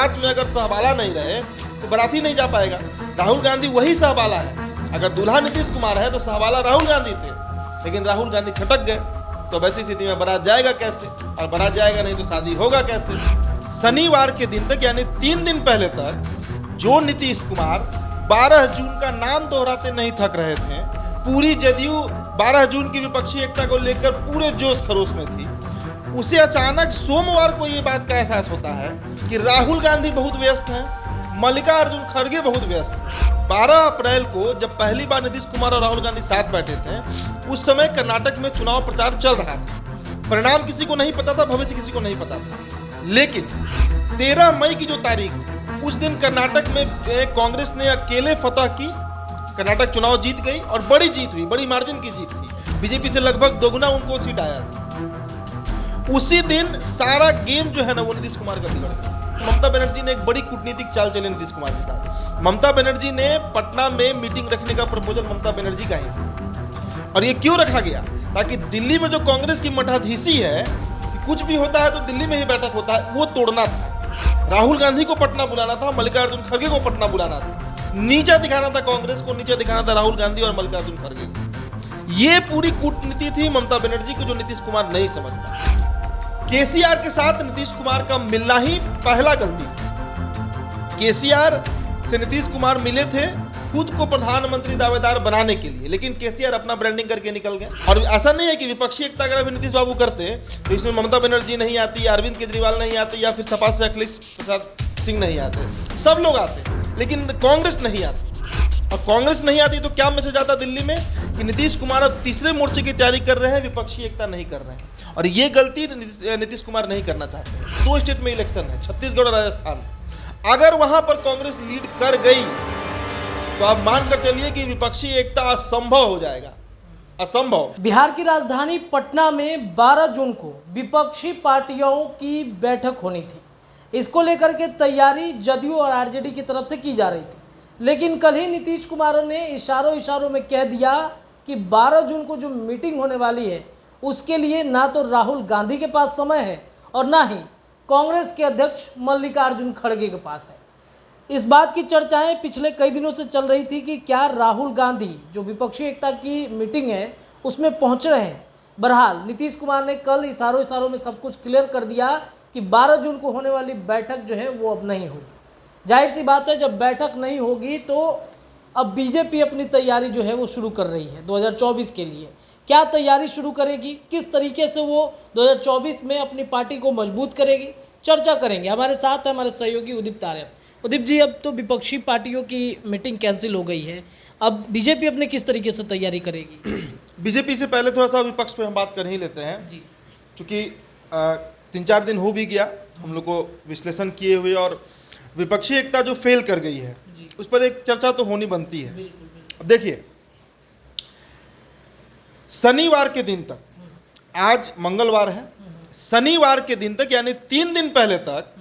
बारात में अगर सहबाला नहीं रहे तो बाराती नहीं जा पाएगा। राहुल गांधी वही सहबाला है। अगर दूल्हा नीतीश कुमार है तो सहबाला राहुल गांधी थे, लेकिन राहुल गांधी छटक गए। तो वैसी स्थिति में बारात जाएगा कैसे, और बारात जाएगा नहीं तो शादी होगा कैसे। शनिवार के दिन तक यानी 3 दिन पहले तक जो नीतीश कुमार 12 जून का नाम दोहराते नहीं थक रहे थे, पूरी जदयू 12 जून की विपक्षी एकता को लेकर पूरे जोश खरोश में थी, उसे अचानक सोमवार को ये बात का एहसास होता है कि राहुल गांधी बहुत व्यस्त हैं, मल्लिकार्जुन खड़गे बहुत व्यस्त हैं। 12 अप्रैल को जब पहली बार नीतीश कुमार और राहुल गांधी साथ बैठे थे, उस समय कर्नाटक में चुनाव प्रचार चल रहा था। परिणाम किसी को नहीं पता था, भविष्य किसी को नहीं पता था। लेकिन 13 मई की जो तारीख थी, उस दिन कर्नाटक में कांग्रेस ने अकेले फतह की, कर्नाटक चुनाव जीत गई और बड़ी जीत हुई, बड़ी मार्जिन की जीत थी। बीजेपी से लगभग दोगुना उनको सीट आया था। उसी दिन सारा गेम जो है ना वो नीतीश कुमार का बिगड़ गया। ममता बनर्जी ने एक बड़ी कूटनीतिक चाल चली नीतीश कुमार के साथ। ममता बनर्जी ने पटना में मीटिंग रखने का प्रपोजल ममता बनर्जी का ही था। और ये क्यों रखा गया? ताकि दिल्ली में जो कांग्रेस की मठाधीशी है कि कुछ भी होता है तो दिल्ली में ही बैठक होता है, वो तोड़ना था। राहुल गांधी को पटना बुलाना था, मल्लिकार्जुन खड़गे को पटना बुलाना था, नीचा दिखाना था कांग्रेस को, नीचा दिखाना था राहुल गांधी और मल्लिकार्जुन खड़गे को। ये पूरी कूटनीति थी ममता बनर्जी की, जो नीतीश कुमार नहीं समझ पाया। केसीआर के साथ नीतीश कुमार का मिलना ही पहला गलती थी। केसीआर से नीतीश कुमार मिले थे खुद को प्रधानमंत्री दावेदार बनाने के लिए, लेकिन केसीआर अपना ब्रांडिंग करके निकल गए। और ऐसा नहीं है कि विपक्षी एकता अगर अभी नीतीश बाबू करते तो इसमें ममता बनर्जी नहीं आती, अरविंद केजरीवाल नहीं आते, या फिर सपा से अखिलेश प्रसाद सिंह नहीं आते। सब लोग आते, लेकिन कांग्रेस नहीं आती। और कांग्रेस नहीं आती तो क्या मैसेज आता दिल्ली में कि नीतीश कुमार अब तीसरे मोर्चे की तैयारी कर रहे हैं, विपक्षी एकता नहीं कर रहे हैं। और ये गलती नीतीश कुमार नहीं करना चाहते हैं। 2 स्टेट में इलेक्शन है, छत्तीसगढ़ और राजस्थान। अगर वहां पर कांग्रेस लीड कर गई तो आप मानकर चलिए कि विपक्षी एकता असंभव हो जाएगा, असंभव। बिहार की राजधानी पटना में 12 जून को विपक्षी पार्टियों की बैठक होनी थी। इसको लेकर के तैयारी जदयू और आरजेडी की तरफ से की जा रही थी, लेकिन कल ही नीतीश कुमार ने इशारों में कह दिया कि 12 जून को जो मीटिंग होने वाली है उसके लिए ना तो राहुल गांधी के पास समय है और ना ही कांग्रेस के अध्यक्ष मल्लिकार्जुन खड़गे के पास है। इस बात की चर्चाएं पिछले कई दिनों से चल रही थी कि क्या राहुल गांधी जो विपक्षी एकता की मीटिंग है उसमें पहुंच रहे हैं। बहरहाल नीतीश कुमार ने कल इशारों में सब कुछ क्लियर कर दिया कि 12 जून को होने वाली बैठक जो है वो अब नहीं होगी। जाहिर सी बात है, जब बैठक नहीं होगी तो अब बीजेपी अपनी तैयारी जो है वो शुरू कर रही है 2024 के लिए। क्या तैयारी शुरू करेगी, किस तरीके से वो 2024 में अपनी पार्टी को मजबूत करेगी, चर्चा करेंगे। हमारे साथ है हमारे सहयोगी उदिप्त आर्यन। उदिप्त जी, अब तो विपक्षी पार्टियों की मीटिंग कैंसिल हो गई है, अब बीजेपी अपने किस तरीके से तैयारी करेगी? बीजेपी से पहले थोड़ा सा विपक्ष पे हम बात कर ही लेते हैं, क्योंकि 3-4 दिन हो भी गया हम लोग को विश्लेषण किए हुए, और विपक्षी एकता जो फेल कर गई है उस पर एक चर्चा तो होनी बनती है। अब देखिए, शनिवार के दिन तक, आज मंगलवार है, शनिवार के दिन तक यानी 3 दिन पहले तक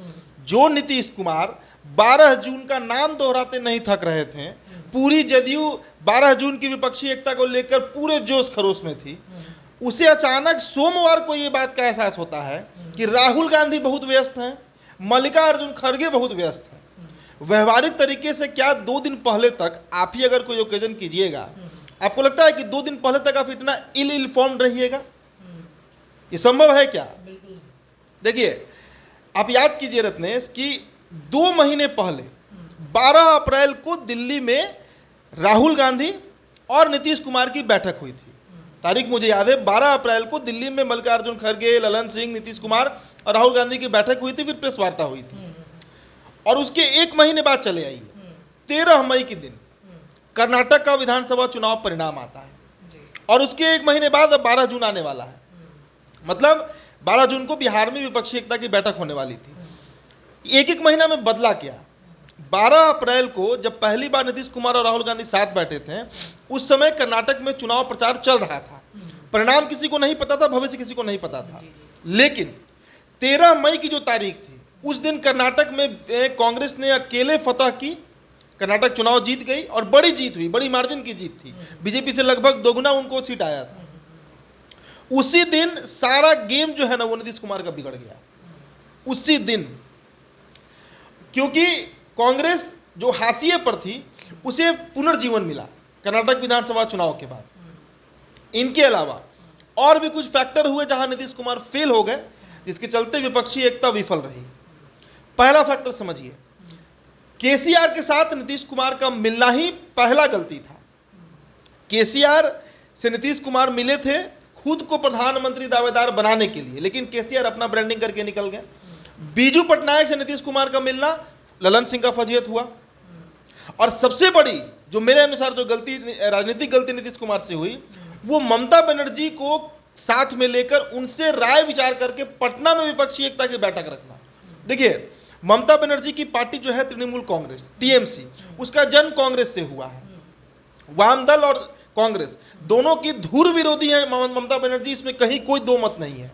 जो नीतीश कुमार 12 जून का नाम दोहराते नहीं थक रहे थे, पूरी जदयू 12 जून की विपक्षी एकता को लेकर पूरे जोश खरोश में थी, उसे अचानक सोमवार को ये बात का एहसास होता है कि राहुल गांधी बहुत व्यस्त हैं, मल्लिकार्जुन खड़गे बहुत व्यस्त हैं। व्यवहारिक तरीके से क्या 2 दिन पहले तक आप ही अगर कोई ओकेजन कीजिएगा, आपको लगता है कि 2 दिन पहले तक आप इतना इल इन्फॉर्म्ड रहिएगा? ये संभव है क्या? देखिए, आप याद कीजिए रत्नेश कि 2 महीने पहले 12 अप्रैल को दिल्ली में राहुल गांधी और नीतीश कुमार की बैठक हुई थी। तारीख मुझे याद है, 12 अप्रैल को दिल्ली में मल्लिकार्जुन खड़गे, ललन सिंह, नीतीश कुमार और राहुल गांधी की बैठक हुई थी, फिर प्रेस वार्ता हुई थी। और उसके 1 महीने बाद चले आइए, 13 मई के दिन कर्नाटक का विधानसभा चुनाव परिणाम आता है, और उसके 1 महीने बाद अब 12 जून आने वाला है। मतलब 12 जून को बिहार में विपक्षी एकता की बैठक होने वाली थी। एक महीना में बदला क्या? 12 अप्रैल को जब पहली बार नीतीश कुमार और राहुल गांधी साथ बैठे थे, उस समय कर्नाटक में चुनाव प्रचार चल रहा था। परिणाम किसी को नहीं पता था, भविष्य किसी को नहीं पता था। लेकिन 13 मई की जो तारीख थी, उस दिन कर्नाटक में कांग्रेस ने अकेले फतह की, कर्नाटक चुनाव जीत गई और बड़ी जीत हुई, बड़ी मार्जिन की जीत थी। बीजेपी से लगभग दोगुना उनको सीट आया था। उसी दिन सारा गेम जो है ना वो नीतीश कुमार का बिगड़ गया। उसी दिन क्योंकि कांग्रेस जो हाशिए पर थी उसे पुनर्जीवन मिला कर्नाटक विधानसभा चुनाव के बाद। इनके अलावा और भी कुछ फैक्टर हुए जहां नीतीश कुमार फेल हो गए, जिसके चलते विपक्षी एकता विफल रही। पहला फैक्टर समझिए, केसीआर के साथ नीतीश कुमार का मिलना ही पहला गलती था। केसीआर से नीतीश कुमार मिले थे खुद को प्रधानमंत्री दावेदार बनाने के लिए, लेकिन केसीआर अपना ब्रांडिंग करके निकल गए। बीजू पटनायक से नीतीश कुमार का मिलना ललन सिंह का फजीहत हुआ। और सबसे बड़ी जो मेरे अनुसार जो गलती, राजनीतिक गलती नीतीश कुमार से हुई, वो ममता बनर्जी को साथ में लेकर उनसे राय विचार करके पटना में विपक्षी एकता की बैठक रखना। देखिए, ममता बनर्जी की पार्टी जो है तृणमूल कांग्रेस टीएमसी, उसका जन्म कांग्रेस से हुआ है। वाम दल और कांग्रेस दोनों की धुर विरोधी है ममता बनर्जी, इसमें कहीं कोई दो मत नहीं है।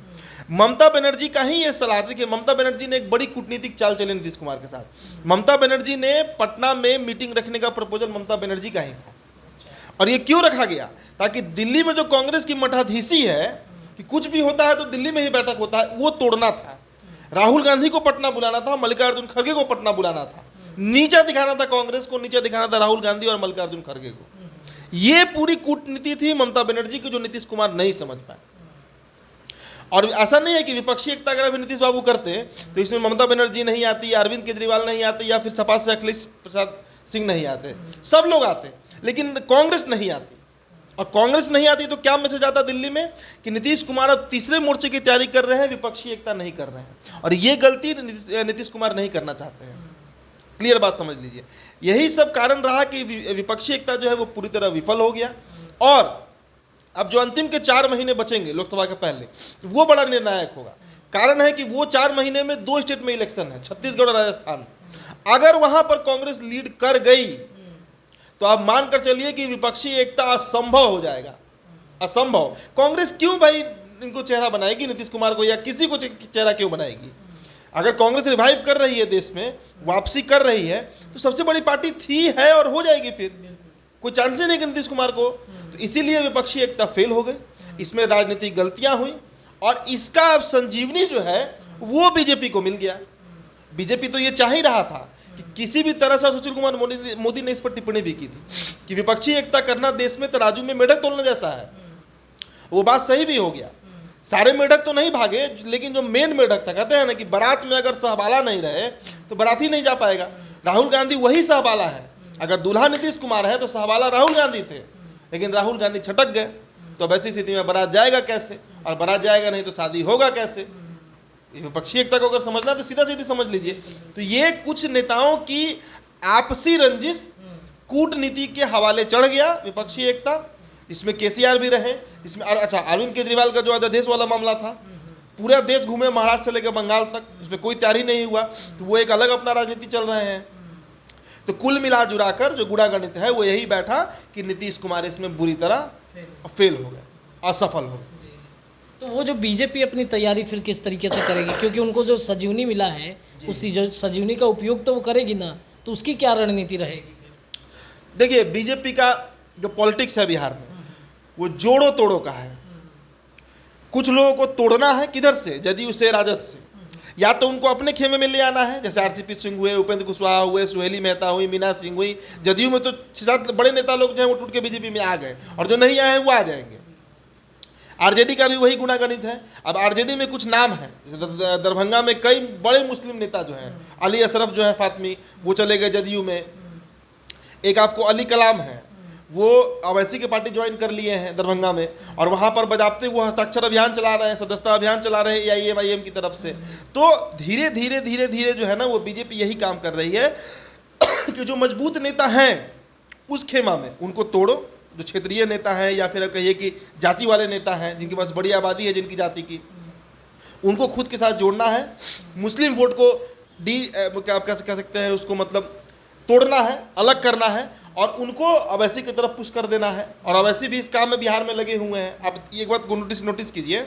ममता बनर्जी का ही ये सलाह, देखिए ममता बनर्जी ने एक बड़ी कूटनीतिक चाल चली नीतीश कुमार के साथ। ममता बनर्जी ने पटना में मीटिंग रखने का प्रपोजल ममता बनर्जी का ही था। और ये क्यों रखा गया? ताकि दिल्ली में जो कांग्रेस की मठाधीशी है कि कुछ भी होता है तो दिल्ली में ही बैठक होता है, वो तोड़ना था। राहुल गांधी को पटना बुलाना था, मल्लिकार्जुन खड़गे को पटना बुलाना था, नीचा दिखाना था कांग्रेस को, नीचा दिखाना था राहुल गांधी और मल्लिकार्जुन खड़गे को। ये पूरी कूटनीति थी ममता बनर्जी की, जो नीतीश कुमार नहीं समझ पाए। और ऐसा नहीं है कि विपक्षी एकता अगर अभी नीतीश बाबू करते तो इसमें ममता बनर्जी नहीं आती, अरविंद केजरीवाल नहीं आते, या फिर सपा से अखिलेश प्रसाद सिंह नहीं आते, सब लोग आते, लेकिन कांग्रेस नहीं आती। और कांग्रेस नहीं आती तो क्या मैसेज आता दिल्ली में कि नीतीश कुमार अब तीसरे मोर्चे की तैयारी कर रहे हैं, विपक्षी एकता नहीं कर रहे हैं। और ये गलती नीतीश कुमार नहीं करना चाहते हैं। क्लियर बात समझ लीजिए। यही सब कारण रहा कि विपक्षी एकता जो है वो पूरी तरह विफल हो गया। और अब जो अंतिम के 4 महीने बचेंगे लोकसभा के पहले, वो बड़ा निर्णायक होगा। कारण है कि वो 4 महीने में 2 स्टेट में इलेक्शन है, छत्तीसगढ़ और राजस्थान। अगर वहां पर कांग्रेस लीड कर गई तो आप मानकर चलिए कि विपक्षी एकता असंभव हो जाएगा। असंभव। कांग्रेस क्यों भाई इनको चेहरा बनाएगी, नीतीश कुमार को या किसी को चेहरा क्यों बनाएगी? अगर कांग्रेस रिवाइव कर रही है, देश में वापसी कर रही है, तो सबसे बड़ी पार्टी थी, है और हो जाएगी। फिर कोई चांस ही नहीं कि नीतीश कुमार को। तो इसीलिए विपक्षी एकता फेल हो गई, इसमें राजनीतिक गलतियां हुई। और इसका अब संजीवनी जो है वो बीजेपी को मिल गया। बीजेपी तो ये चाह ही रहा था कि किसी भी तरह से, सुशील कुमार मोदी ने इस पर टिप्पणी भी की थी कि विपक्षी एकता करना देश में तराजू में मेढक तोलने जैसा है। वो बात सही भी हो गया। सारे मेढक तो नहीं भागे, लेकिन जो मेन मेढक था, कहते हैं ना कि बारात में अगर सहबाला नहीं रहे तो बाराती नहीं जा पाएगा। राहुल गांधी वही सहबाला है। अगर दूल्हा नीतीश कुमार है तो सहबाला राहुल गांधी थे, लेकिन राहुल गांधी छटक गए। तो अब ऐसी स्थिति में बारात जाएगा कैसे? और बारात जाएगा नहीं तो शादी होगा कैसे? विपक्षी एकता को अगर समझना तो सीधा सीधी समझ लीजिए। तो ये कुछ नेताओं की आपसी रंजिश, कूटनीति के हवाले चढ़ गया विपक्षी एकता। इसमें केसीआर भी रहे, इसमें अच्छा अरविंद केजरीवाल का जो अध्यादेश वाला मामला था, पूरा देश घूमे महाराष्ट्र से लेकर बंगाल तक, इसमें कोई तैयारी नहीं हुआ, तो वो एक अलग अपना राजनीति चल रहे हैं। तो कुल मिला जुला कर जो गुणागणित है वो यही बैठा कि नीतीश कुमार इसमें बुरी तरह फेल हो गए, असफल हो गए। तो वो जो बीजेपी अपनी तैयारी फिर किस तरीके से करेगी, क्योंकि उनको जो संजीवनी मिला है उसी जो संजीवनी का उपयोग तो वो करेगी ना, तो उसकी क्या रणनीति रहेगी? देखिए, बीजेपी का जो पॉलिटिक्स है बिहार में वो जोड़ो तोड़ो का है। कुछ लोगों को तोड़ना है, किधर से? जदयू से, राजद से। या तो उनको अपने खेमे में ले आना है, जैसे आरसीपी सिंह हुए, उपेंद्र कुशवाहा हुए, सुहेली मेहता हुई, मीना सिंह हुई। जदयू में तो 6-7 बड़े नेता लोग जो हैं वो टूट के बीजेपी में आ गए, और जो नहीं आए हैं वो आ जाएंगे। आरजेडी का भी वही गुणागणित है। अब आरजेडी में कुछ नाम है, जैसे दरभंगा में कई बड़े मुस्लिम नेता जो हैं, अली अशरफ जो है फातमी, वो चले गए जदयू में। एक आपको अली कलाम है, वो अवैसी की पार्टी ज्वाइन कर लिए हैं दरभंगा में, और वहाँ पर बजाते वो हस्ताक्षर अभियान चला रहे हैं, सदस्यता अभियान चला रहे हैं AIM की तरफ से। तो धीरे धीरे जो है ना वो बीजेपी यही काम कर रही है कि जो मजबूत नेता हैं उस खेमा में उनको तोड़ो, जो क्षेत्रीय नेता हैं या फिर कहिए कि जाति वाले नेता हैं जिनके पास बड़ी आबादी है जिनकी जाति की, उनको खुद के साथ जोड़ना है। मुस्लिम वोट को क्या कह सकते हैं उसको, मतलब तोड़ना है, अलग करना है, और उनको अवैसी की तरफ पुश कर देना है। और अवैसी भी इस काम में बिहार में लगे हुए हैं। अब एक बात को नोटिस कीजिए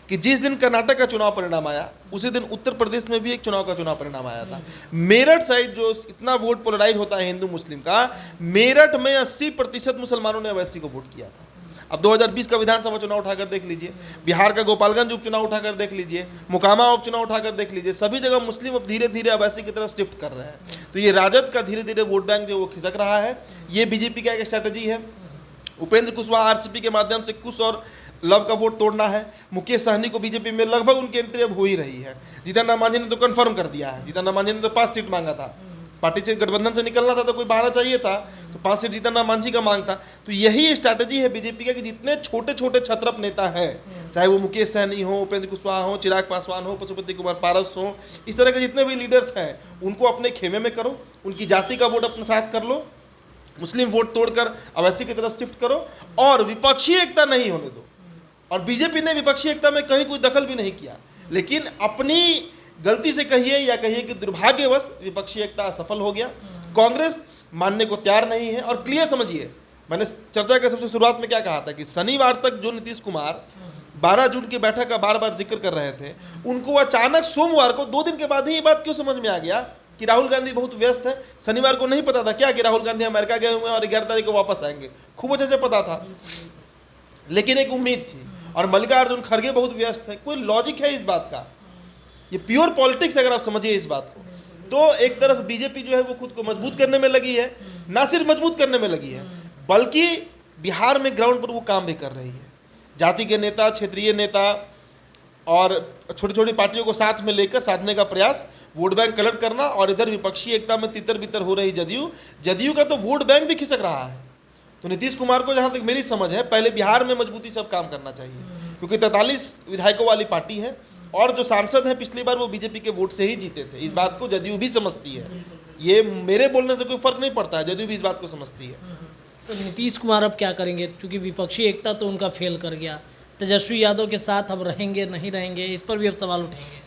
कि जिस दिन कर्नाटक का चुनाव परिणाम आया उसी दिन उत्तर प्रदेश में भी एक चुनाव परिणाम आया था। मेरठ साइड जो इतना वोट पोलराइज होता है हिंदू मुस्लिम का, मेरठ में 80% मुसलमानों ने अवैसी को वोट किया था। अब 2020 का विधानसभा चुनाव उठाकर देख लीजिए, बिहार का गोपालगंज उपचुनाव उठाकर देख लीजिए, मोकामा उपचुनाव उठाकर देख लीजिए, सभी जगह मुस्लिम अब धीरे धीरे अवैसी की तरफ शिफ्ट कर रहे हैं। तो ये राजद का धीरे धीरे वोट बैंक जो वो खिसक रहा है, ये बीजेपी का एक स्ट्रैटेजी है। उपेंद्र कुशवाहा आरसीपी के माध्यम से कुश और लव का वोट तोड़ना है। मुकेश सहनी को बीजेपी में लगभग उनकी एंट्री अब हो ही रही है। जीतन राम मांझी ने तो कंफर्म कर दिया है, जीतन राम मांझी ने तो 5 सीट मांगा था, पार्टी से गठबंधन से निकलना था तो कोई बहाना चाहिए था, तो 5 सीट जीतन राम मांझी का मांग था। तो यही स्ट्रैटेजी है बीजेपी का कि जितने छोटे छोटे छत्रप नेता हैं, चाहे वो मुकेश सहनी हो, उपेंद्र कुशवाहा हो, चिराग पासवान हो, पशुपति कुमार पारस हो, इस तरह के जितने भी लीडर्स हैं उनको अपने खेमे में करो, उनकी जाति का वोट अपने साथ कर लो, मुस्लिम वोट तोड़कर अवैसी की तरफ शिफ्ट करो और विपक्षी एकता नहीं होने दो। और बीजेपी ने विपक्षी एकता में कहीं कोई दखल भी नहीं किया, लेकिन अपनी गलती से कहिए या कहिए कि दुर्भाग्यवश विपक्षी एकता असफल हो गया। कांग्रेस मानने को तैयार नहीं है। और क्लियर समझिए, मैंने चर्चा के सबसे शुरुआत में क्या कहा था कि शनिवार तक जो नीतीश कुमार 12 जून की बैठक का बार बार जिक्र कर रहे थे, उनको अचानक सोमवार को 2 दिन के बाद ही ये बात क्यों समझ में आ गया कि राहुल गांधी बहुत व्यस्त है। शनिवार को नहीं पता था क्या कि राहुल गांधी अमेरिका गए हुए हैं और 11 तारीख को वापस आएंगे? खूब अच्छे से पता था, लेकिन एक उम्मीद थी। और मल्लिकार्जुन खड़गे बहुत व्यस्त है। कोई लॉजिक है इस बात का? ये प्योर पॉलिटिक्स अगर आप समझिए इस बात को, तो एक तरफ बीजेपी जो है वो खुद को मजबूत करने में लगी है, ना सिर्फ मजबूत करने में लगी है बल्कि बिहार में ग्राउंड पर वो काम भी कर रही है। जाति के नेता, क्षेत्रीय नेता और छोटी छोटी पार्टियों को साथ में लेकर साधने का प्रयास, वोट बैंक कलेक्ट करना, और इधर विपक्षी एकता में तितर बितर हो रही जदयू का तो वोट बैंक भी खिसक रहा है। तो नीतीश कुमार को जहाँ तक मेरी समझ है, पहले बिहार में मजबूती से अब काम करना चाहिए, क्योंकि 43 विधायकों वाली पार्टी है और जो सांसद हैं पिछली बार वो बीजेपी के वोट से ही जीते थे। इस बात को जदयू भी समझती है, ये मेरे बोलने से कोई फर्क नहीं पड़ता है, जदयू भी इस बात को समझती है। तो नीतीश कुमार अब क्या करेंगे, क्योंकि विपक्षी एकता तो उनका फेल कर गया, तेजस्वी यादव के साथ अब रहेंगे नहीं रहेंगे, इस पर भी अब सवाल उठेंगे।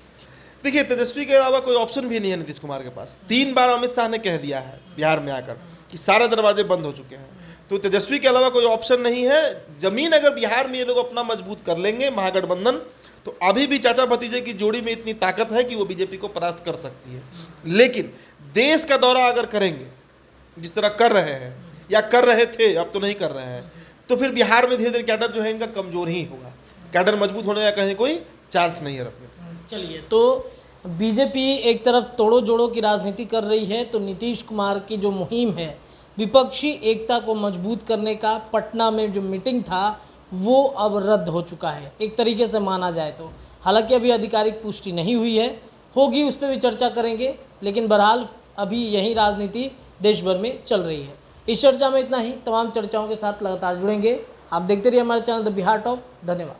देखिए, तेजस्वी के अलावा कोई ऑप्शन भी नहीं है नीतीश कुमार के पास। 3 बार अमित शाह ने कह दिया है बिहार में आकर कि सारे दरवाजे बंद हो चुके हैं, तो तेजस्वी के अलावा कोई ऑप्शन नहीं है। जमीन अगर बिहार में ये लोग अपना मजबूत कर लेंगे महागठबंधन, तो अभी भी चाचा भतीजे की जोड़ी में इतनी ताकत है कि वो बीजेपी को परास्त कर सकती है। लेकिन देश का दौरा अगर करेंगे जिस तरह कर रहे हैं या कर रहे थे, अब तो नहीं कर रहे हैं, तो फिर बिहार में धीरे धीरे कैडर जो है इनका कमजोर ही होगा। कैडर मजबूत होने का कहीं कोई चांस नहीं है रत्न। चलिए, तो बीजेपी एक तरफ तोड़ो जोड़ो की राजनीति कर रही है, तो नीतीश कुमार की जो मुहिम है विपक्षी एकता को मजबूत करने का, पटना में जो मीटिंग था वो अब रद्द हो चुका है एक तरीके से माना जाए तो। हालांकि अभी आधिकारिक पुष्टि नहीं हुई है, होगी उस पर भी चर्चा करेंगे, लेकिन बहरहाल अभी यही राजनीति देश भर में चल रही है। इस चर्चा में इतना ही। तमाम चर्चाओं के साथ लगातार जुड़ेंगे। आप देखते रहिए हमारे चैनल द बिहार टॉप। धन्यवाद।